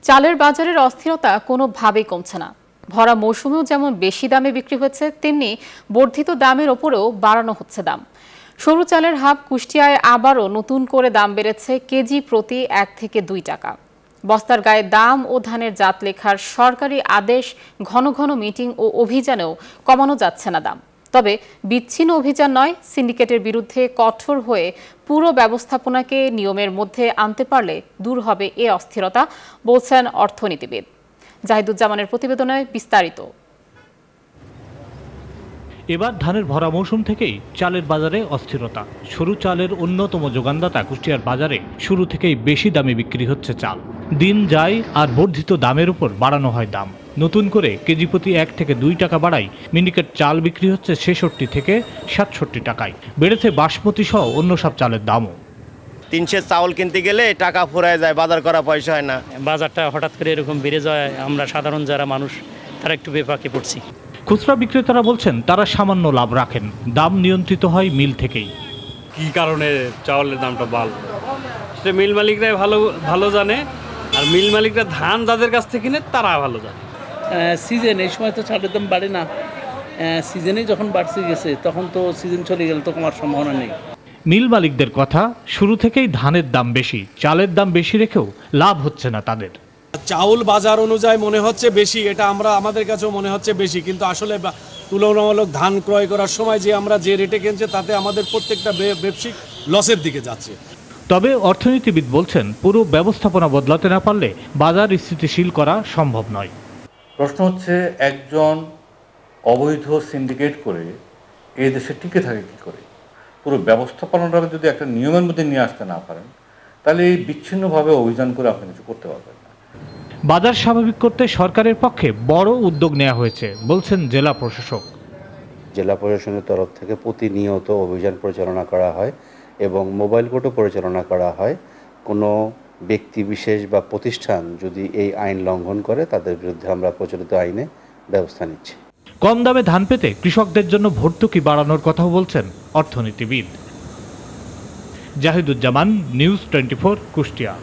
চালের বাজারের অস্থিরতা কোনোভাবেই কমছে না। ভরা মৌসুমেও যেমন বেশি দামে বিক্রি হচ্ছে, তেমনি বর্ধিত দামের ওপরেও বাড়ানো হচ্ছে দাম। সরু চালের হাব কুষ্টিয়ায় আবারও নতুন করে দাম বেড়েছে কেজি প্রতি 1 থেকে 2 টাকা। বস্তার গায়ে দাম ও ধানের জাত লেখার সরকারি আদেশ, ঘন ঘন মিটিং ও অভিযানেও কমানো যাচ্ছে না দাম। তবে বিচ্ছিন্ন অভিযান নয়, সিন্ডিকেটের বিরুদ্ধে কঠোর হয়ে পুরো ব্যবস্থাপনাকে নিয়মের মধ্যে আনতে পারলে দূর হবে এ অস্থিরতা, বলছেন অর্থনীতিবিদ। জাহিদুজ্জামানের প্রতিবেদনে বিস্তারিত। এবার ধানের ভরা মৌসুম থেকেই চালের বাজারে অস্থিরতা। সরু চালের অন্যতম যোগানদাতা কুষ্টিয়ার বাজারে শুরু থেকেই বেশি দামে বিক্রি হচ্ছে চাল। দিন যায় আর বর্ধিত দামের উপর বাড়ানো হয় দাম। নতুন করে কেজি প্রতি 1 থেকে 2 টাকা বাড়ায় মিনিকেট চাল বিক্রি হচ্ছে 66 থেকে 67 টাকায়। বেড়েছে বাসমতি সহ অন্য সব চালের দামও। 300 চাউল কিনতে গেলে টাকা ফুরায় যায়, বাজার করা পয়সা হয় না। বাজারটা হঠাৎ করে এরকম বেড়ে যায়, আমরা সাধারণ যারা মানুষ তারা একটু বিপাকে পড়ছি। খুচরা বিক্রেতারা বলছেন তারা সামান্য লাভ রাখেন, দাম নিয়ন্ত্রিত হয় মিল থেকেই। কি কারণে চাউলের দামটা বাড়লো সেটা মিল মালিকরাই ভালো জানে, আর মিল মালিকরা ধান যাদের কাছ থেকে কিনে তারা ভালো জানে। সিজন এই সময় তো চালের দাম বাড়ে না, সিজনে যখন বাড়ছে গেছে তখন তো সিজন চলে গেলে তো কমার সম্ভাবনা নেই। মিল মালিকদের কথা, শুরু থেকেই ধানের দাম বেশি, চালের দাম বেশি রেখেও লাভ হচ্ছে না তাদের। চাউল বাজার অনুযায়ী মনে হচ্ছে বেশি, এটা আমাদের কাছেও মনে হচ্ছে বেশি, কিন্তু আসলে তুলনামূলক ধান ক্রয় করার সময় আমরা যে রেটে কিনছে তাতে আমাদের প্রত্যেকটা ব্যবসায়িক লসের দিকে যাচ্ছে। তবে অর্থনীতিবিদ বলছেন পুরো ব্যবস্থাপনা বদলাতে না পারলে বাজার স্থিতিশীল করা সম্ভব নয়। প্রশ্ন হচ্ছে, একজন অবৈধ সিন্ডিকেট করে এই দেশে টিকে থাকে কী করে? পুরো ব্যবস্থাপনাটা যদি একটা নিয়মের মধ্যে নিয়ে আসতে না পারেন, তাহলে এই বিচ্ছিন্নভাবে অভিযান করে আপনি কিছু করতে পারবেন না। বাজার স্বাভাবিক করতে সরকারের পক্ষে বড় উদ্যোগ নেওয়া হয়েছে, বলছেন জেলা প্রশাসক। জেলা প্রশাসনের তরফ থেকে প্রতিনিয়ত অভিযান পরিচালনা করা হয় এবং মোবাইল কোর্টও পরিচালনা করা হয়। কোনো ব্যক্তি বিশেষ বা প্রতিষ্ঠান যদি এই আইন লঙ্ঘন করে তাদের বিরুদ্ধে আমরা প্রচলিত আইনে ব্যবস্থা নিচ্ছি। কম দামে ধান পেতে কৃষকদের জন্য ভর্তুকি বাড়ানোর কথাও বলছেন অর্থনীতিবিদ। জাহিদুজ্জামান, নিউজ 24, কুষ্টিয়া।